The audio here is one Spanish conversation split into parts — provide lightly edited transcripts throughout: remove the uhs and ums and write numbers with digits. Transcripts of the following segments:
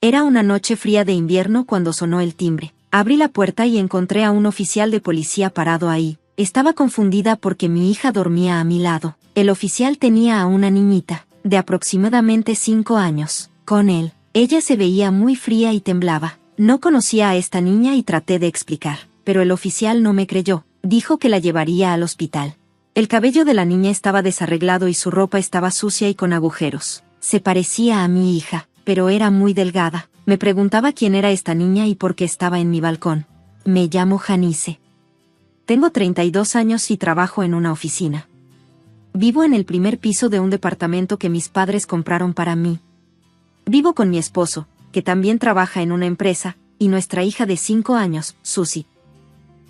Era una noche fría de invierno cuando sonó el timbre. Abrí la puerta y encontré a un oficial de policía parado ahí. Estaba confundida porque mi hija dormía a mi lado. El oficial tenía a una niñita, de aproximadamente 5 años, con él. Ella se veía muy fría y temblaba. No conocía a esta niña y traté de explicar, pero el oficial no me creyó. Dijo que la llevaría al hospital. El cabello de la niña estaba desarreglado y su ropa estaba sucia y con agujeros. Se parecía a mi hija, pero era muy delgada. Me preguntaba quién era esta niña y por qué estaba en mi balcón. Me llamo Janice. Tengo 32 años y trabajo en una oficina. Vivo en el primer piso de un departamento que mis padres compraron para mí. Vivo con mi esposo, que también trabaja en una empresa, y nuestra hija de 5 años, Susie.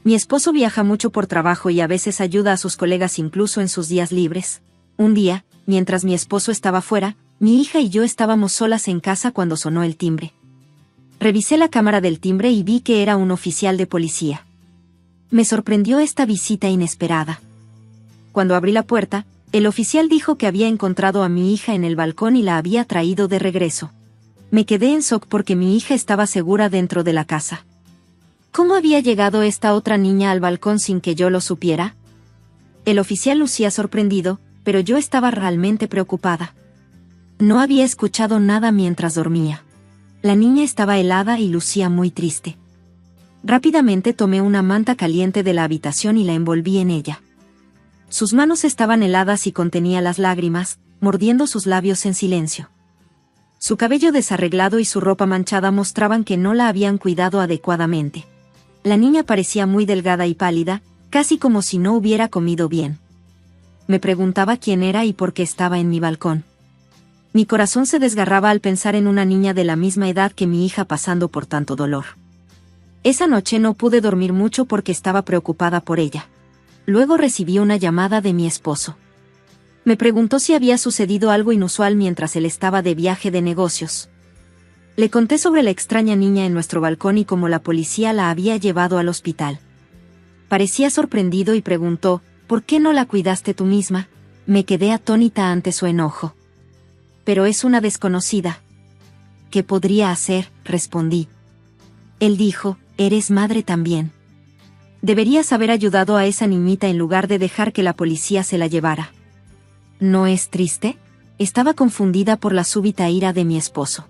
Mi esposo viaja mucho por trabajo y a veces ayuda a sus colegas incluso en sus días libres. Un día, mientras mi esposo estaba fuera, mi hija y yo estábamos solas en casa cuando sonó el timbre. Revisé la cámara del timbre y vi que era un oficial de policía. Me sorprendió esta visita inesperada. Cuando abrí la puerta, el oficial dijo que había encontrado a mi hija en el balcón y la había traído de regreso. Me quedé en shock porque mi hija estaba segura dentro de la casa. ¿Cómo había llegado esta otra niña al balcón sin que yo lo supiera? El oficial lucía sorprendido, pero yo estaba realmente preocupada. No había escuchado nada mientras dormía. La niña estaba helada y lucía muy triste. Rápidamente tomé una manta caliente de la habitación y la envolví en ella. Sus manos estaban heladas y contenía las lágrimas, mordiendo sus labios en silencio. Su cabello desarreglado y su ropa manchada mostraban que no la habían cuidado adecuadamente. La niña parecía muy delgada y pálida, casi como si no hubiera comido bien. Me preguntaba quién era y por qué estaba en mi balcón. Mi corazón se desgarraba al pensar en una niña de la misma edad que mi hija pasando por tanto dolor. Esa noche no pude dormir mucho porque estaba preocupada por ella. Luego recibí una llamada de mi esposo. Me preguntó si había sucedido algo inusual mientras él estaba de viaje de negocios. Le conté sobre la extraña niña en nuestro balcón y cómo la policía la había llevado al hospital. Parecía sorprendido y preguntó, ¿por qué no la cuidaste tú misma? Me quedé atónita ante su enojo. Pero es una desconocida. ¿Qué podría hacer?, respondí. Él dijo, eres madre también. Deberías haber ayudado a esa niñita en lugar de dejar que la policía se la llevara. ¿No es triste? Estaba confundida por la súbita ira de mi esposo.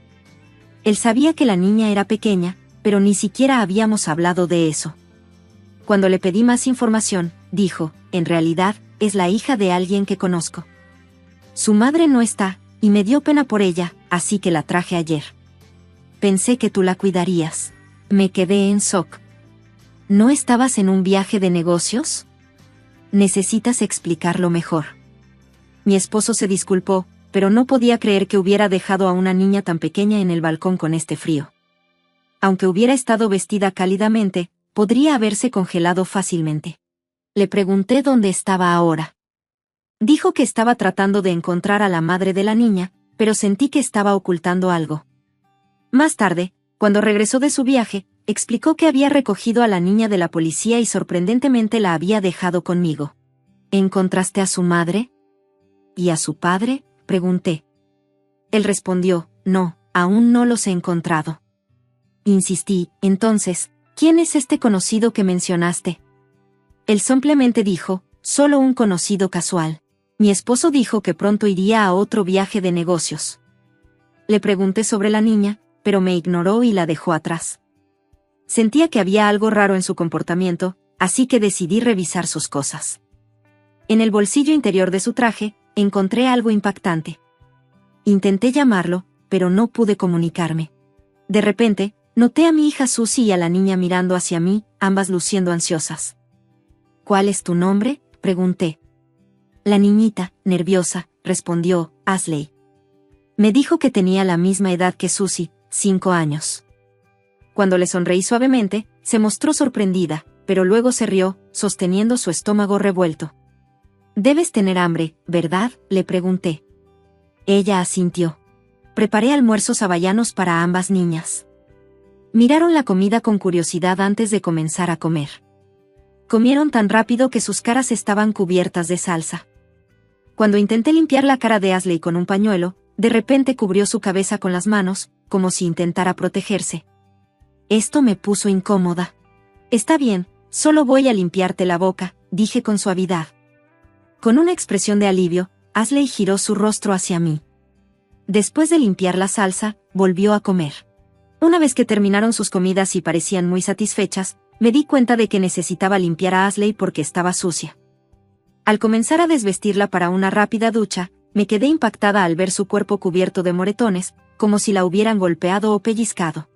Él sabía que la niña era pequeña, pero ni siquiera habíamos hablado de eso. Cuando le pedí más información, dijo, en realidad, es la hija de alguien que conozco. Su madre no está, y me dio pena por ella, así que la traje ayer. Pensé que tú la cuidarías. Me quedé en shock. ¿No estabas en un viaje de negocios? Necesitas explicarlo mejor. Mi esposo se disculpó, pero no podía creer que hubiera dejado a una niña tan pequeña en el balcón con este frío. Aunque hubiera estado vestida cálidamente, podría haberse congelado fácilmente. Le pregunté dónde estaba ahora. Dijo que estaba tratando de encontrar a la madre de la niña, pero sentí que estaba ocultando algo. Más tarde, cuando regresó de su viaje, explicó que había recogido a la niña de la policía y sorprendentemente la había dejado conmigo. ¿Encontraste a su madre? ¿Y a su padre?, pregunté. Él respondió, no, aún no los he encontrado. Insistí, entonces, ¿quién es este conocido que mencionaste? Él simplemente dijo, solo un conocido casual. Mi esposo dijo que pronto iría a otro viaje de negocios. Le pregunté sobre la niña, pero me ignoró y la dejó atrás. Sentía que había algo raro en su comportamiento, así que decidí revisar sus cosas. En el bolsillo interior de su traje, encontré algo impactante. Intenté llamarlo, pero no pude comunicarme. De repente, noté a mi hija Susie y a la niña mirando hacia mí, ambas luciendo ansiosas. ¿Cuál es tu nombre?, pregunté. La niñita, nerviosa, respondió, Ashley. Me dijo que tenía la misma edad que Susie, 5 años. Cuando le sonreí suavemente, se mostró sorprendida, pero luego se rió, sosteniendo su estómago revuelto. Debes tener hambre, ¿verdad?, le pregunté. Ella asintió. Preparé almuerzos hawaianos para ambas niñas. Miraron la comida con curiosidad antes de comenzar a comer. Comieron tan rápido que sus caras estaban cubiertas de salsa. Cuando intenté limpiar la cara de Ashley con un pañuelo, de repente cubrió su cabeza con las manos, como si intentara protegerse. Esto me puso incómoda. Está bien, solo voy a limpiarte la boca, dije con suavidad. Con una expresión de alivio, Ashley giró su rostro hacia mí. Después de limpiar la salsa, volvió a comer. Una vez que terminaron sus comidas y parecían muy satisfechas, me di cuenta de que necesitaba limpiar a Ashley porque estaba sucia. Al comenzar a desvestirla para una rápida ducha, me quedé impactada al ver su cuerpo cubierto de moretones, como si la hubieran golpeado o pellizcado.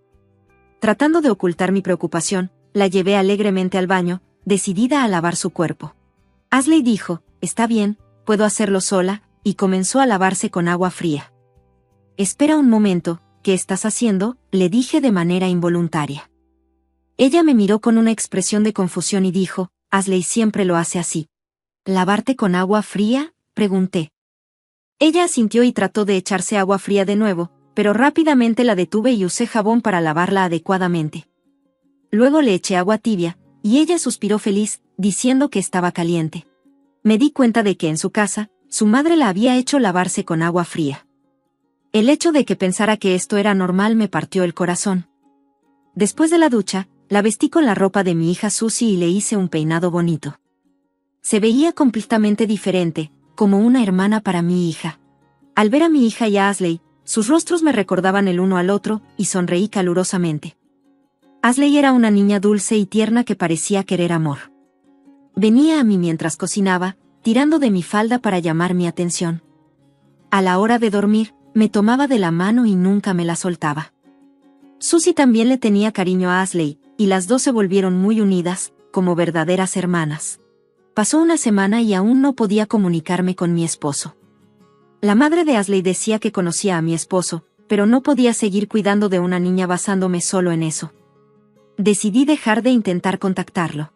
Tratando de ocultar mi preocupación, la llevé alegremente al baño, decidida a lavar su cuerpo. Ashley dijo, «Está bien, puedo hacerlo sola», y comenzó a lavarse con agua fría. «Espera un momento, ¿qué estás haciendo?», le dije de manera involuntaria. Ella me miró con una expresión de confusión y dijo, «Ashley siempre lo hace así». «¿Lavarte con agua fría?», pregunté. Ella asintió y trató de echarse agua fría de nuevo, pero rápidamente la detuve y usé jabón para lavarla adecuadamente. Luego le eché agua tibia, y ella suspiró feliz, diciendo que estaba caliente. Me di cuenta de que en su casa, su madre la había hecho lavarse con agua fría. El hecho de que pensara que esto era normal me partió el corazón. Después de la ducha, la vestí con la ropa de mi hija Susie y le hice un peinado bonito. Se veía completamente diferente, como una hermana para mi hija. Al ver a mi hija y a Ashley, sus rostros me recordaban el uno al otro, y sonreí calurosamente. Ashley era una niña dulce y tierna que parecía querer amor. Venía a mí mientras cocinaba, tirando de mi falda para llamar mi atención. A la hora de dormir, me tomaba de la mano y nunca me la soltaba. Susie también le tenía cariño a Ashley, y las dos se volvieron muy unidas, como verdaderas hermanas. Pasó una semana y aún no podía comunicarme con mi esposo. La madre de Ashley decía que conocía a mi esposo, pero no podía seguir cuidando de una niña basándome solo en eso. Decidí dejar de intentar contactarlo.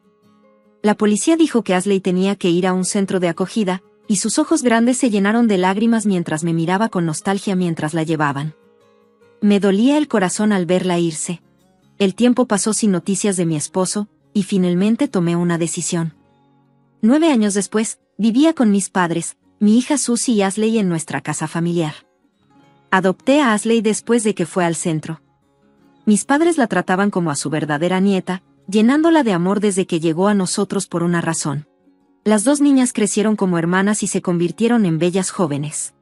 La policía dijo que Ashley tenía que ir a un centro de acogida, y sus ojos grandes se llenaron de lágrimas mientras me miraba con nostalgia mientras la llevaban. Me dolía el corazón al verla irse. El tiempo pasó sin noticias de mi esposo, y finalmente tomé una decisión. 9 años después, vivía con mis padres, mi hija Susie y Ashley en nuestra casa familiar. Adopté a Ashley después de que fue al centro. Mis padres la trataban como a su verdadera nieta, llenándola de amor desde que llegó a nosotros por una razón. Las dos niñas crecieron como hermanas y se convirtieron en bellas jóvenes.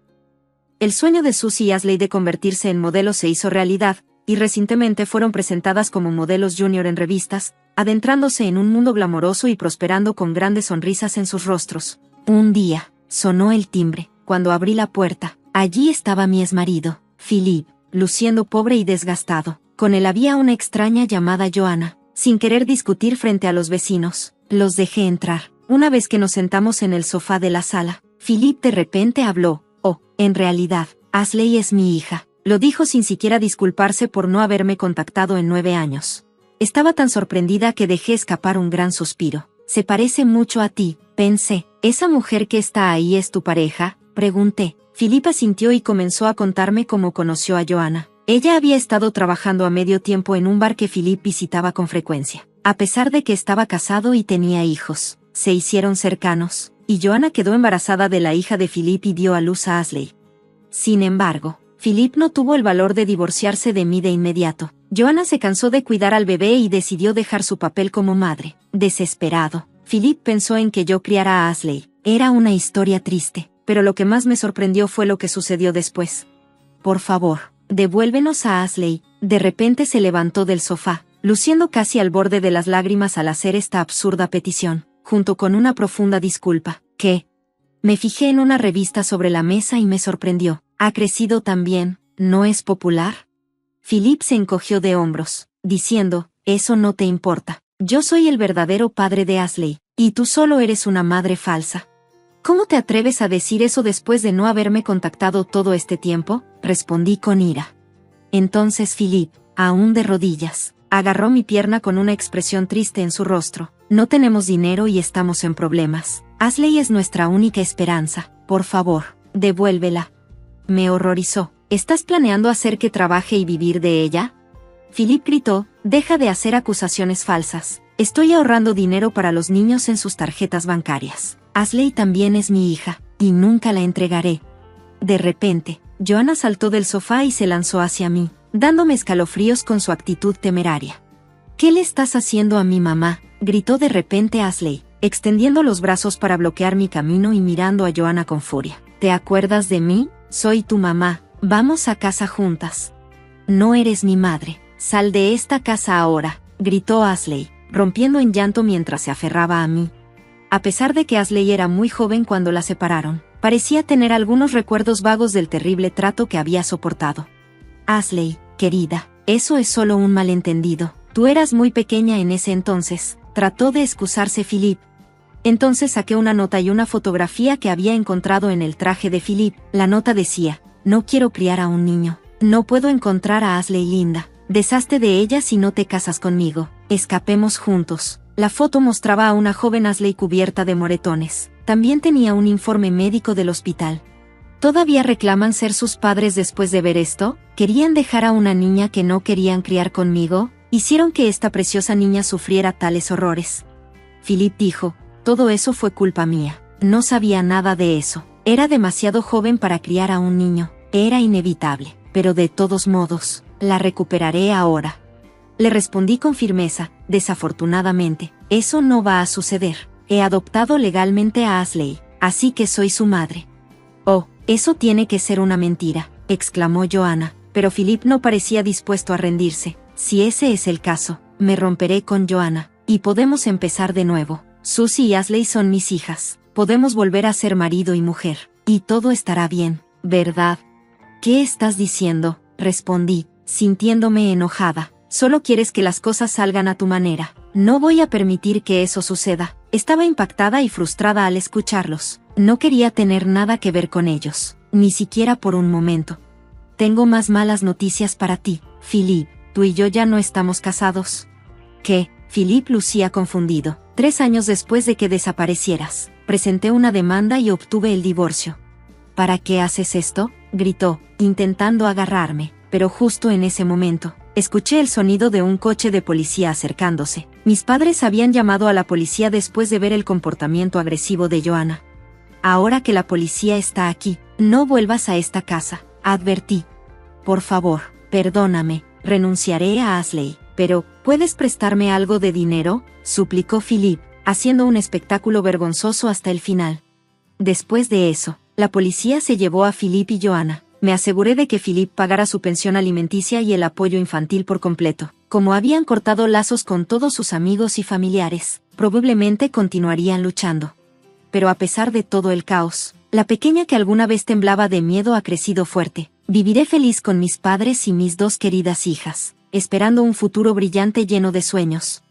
El sueño de Susie y Ashley de convertirse en modelos se hizo realidad, y recientemente fueron presentadas como modelos junior en revistas, adentrándose en un mundo glamoroso y prosperando con grandes sonrisas en sus rostros. Un día, sonó el timbre. Cuando abrí la puerta, allí estaba mi exmarido, Philippe, luciendo pobre y desgastado. Con él había una extraña llamada Joanna. Sin querer discutir frente a los vecinos, los dejé entrar. Una vez que nos sentamos en el sofá de la sala, Philippe de repente habló. «Oh, en realidad, Ashley es mi hija», lo dijo sin siquiera disculparse por no haberme contactado en 9 años. Estaba tan sorprendida que dejé escapar un gran suspiro. «Se parece mucho a ti», pensé. «¿Esa mujer que está ahí es tu pareja?», pregunté. Philippe asintió y comenzó a contarme cómo conoció a Joanna. Ella había estado trabajando a medio tiempo en un bar que Philippe visitaba con frecuencia. A pesar de que estaba casado y tenía hijos, se hicieron cercanos, y Joanna quedó embarazada de la hija de Philippe y dio a luz a Ashley. Sin embargo, Philippe no tuvo el valor de divorciarse de mí de inmediato. Joanna se cansó de cuidar al bebé y decidió dejar su papel como madre. Desesperado, Philippe pensó en que yo criara a Ashley. Era una historia triste, pero lo que más me sorprendió fue lo que sucedió después. «Por favor, devuélvenos a Ashley». De repente se levantó del sofá, luciendo casi al borde de las lágrimas al hacer esta absurda petición, junto con una profunda disculpa. «¿Qué?». Me fijé en una revista sobre la mesa y me sorprendió. «¿Ha crecido también? ¿No es popular?». Philippe se encogió de hombros, diciendo, «Eso no te importa. Yo soy el verdadero padre de Ashley, y tú solo eres una madre falsa». «¿Cómo te atreves a decir eso después de no haberme contactado todo este tiempo?», respondí con ira. Entonces Philippe, aún de rodillas, agarró mi pierna con una expresión triste en su rostro. «No tenemos dinero y estamos en problemas. Ashley es nuestra única esperanza. Por favor, devuélvela». Me horrorizó. «¿Estás planeando hacer que trabaje y vivir de ella?». Philippe gritó, «Deja de hacer acusaciones falsas. Estoy ahorrando dinero para los niños en sus tarjetas bancarias. Ashley también es mi hija, y nunca la entregaré». De repente, Joanna saltó del sofá y se lanzó hacia mí. dándome escalofríos con su actitud temeraria. ¿Qué le estás haciendo a mi mamá?, gritó de repente Ashley, extendiendo los brazos para bloquear mi camino y mirando a Joanna con furia. ¿Te acuerdas de mí? Soy tu mamá, vamos a casa juntas. No eres mi madre, sal de esta casa ahora, gritó Ashley, rompiendo en llanto mientras se aferraba a mí. A pesar de que Ashley era muy joven cuando la separaron, parecía tener algunos recuerdos vagos del terrible trato que había soportado. Ashley, querida, eso es solo un malentendido. Tú eras muy pequeña en ese entonces, trató de excusarse Philip. Entonces saqué una nota y una fotografía que había encontrado en el traje de Philip. La nota decía: no quiero criar a un niño. No puedo encontrar a Ashley linda. Deshazte de ella si no te casas conmigo. Escapemos juntos. La foto mostraba a una joven Ashley cubierta de moretones. También tenía un informe médico del hospital. ¿Todavía reclaman ser sus padres después de ver esto? ¿Querían dejar a una niña que no querían criar conmigo? Hicieron que esta preciosa niña sufriera tales horrores. Philip dijo: todo eso fue culpa mía. No sabía nada de eso. Era demasiado joven para criar a un niño. Era inevitable. Pero de todos modos, la recuperaré ahora. Le respondí con firmeza: desafortunadamente, eso no va a suceder. He adoptado legalmente a Ashley, así que soy su madre. Oh, eso tiene que ser una mentira, exclamó Joanna, pero Philip no parecía dispuesto a rendirse. Si ese es el caso, me romperé con Joanna, y podemos empezar de nuevo. Susie y Ashley son mis hijas. Podemos volver a ser marido y mujer, y todo estará bien, ¿verdad? ¿Qué estás diciendo?, respondí, sintiéndome enojada. Solo quieres que las cosas salgan a tu manera. No voy a permitir que eso suceda. Estaba impactada y frustrada al escucharlos. No quería tener nada que ver con ellos, ni siquiera por un momento. Tengo más malas noticias para ti, Philip. Tú y yo ya no estamos casados. ¿Qué? Philip lucía confundido. 3 años después de que desaparecieras, presenté una demanda y obtuve el divorcio. ¿Para qué haces esto?, gritó, intentando agarrarme, pero justo en ese momento, escuché el sonido de un coche de policía acercándose. Mis padres habían llamado a la policía después de ver el comportamiento agresivo de Joanna. Ahora que la policía está aquí, no vuelvas a esta casa, advertí. Por favor, perdóname, renunciaré a Ashley, pero, ¿puedes prestarme algo de dinero?, suplicó Philip, haciendo un espectáculo vergonzoso hasta el final. Después de eso, la policía se llevó a Philip y Joanna. Me aseguré de que Philip pagara su pensión alimenticia y el apoyo infantil por completo. Como habían cortado lazos con todos sus amigos y familiares, probablemente continuarían luchando. Pero a pesar de todo el caos, la pequeña que alguna vez temblaba de miedo ha crecido fuerte. Viviré feliz con mis padres y mis 2 queridas hijas, esperando un futuro brillante lleno de sueños.